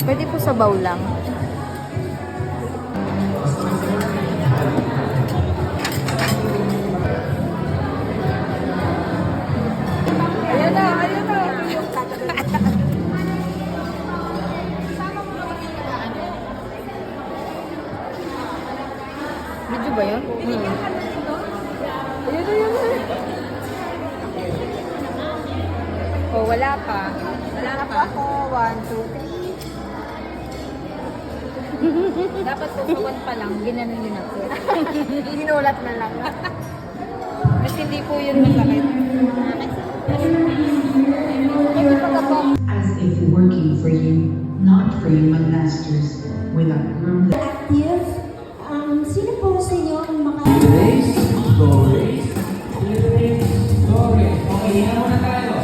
Pwede po sa bowl lang. Ayun na, ayun na. Video ba yun? Ayun na, ayun na. Oh, wala pa. Wala na pa ako. 1, 2, 3. Dapat po sa 1 pa lang, ginanon yun ako. Ginulat na lang. Kasi hindi po yun masakit. Kasi pagkapag as if working for you, not for you, my masters, with a groom that Active. Sino po sa inyo ang Race, go race. Race, go race. Okay, yan muna tayo.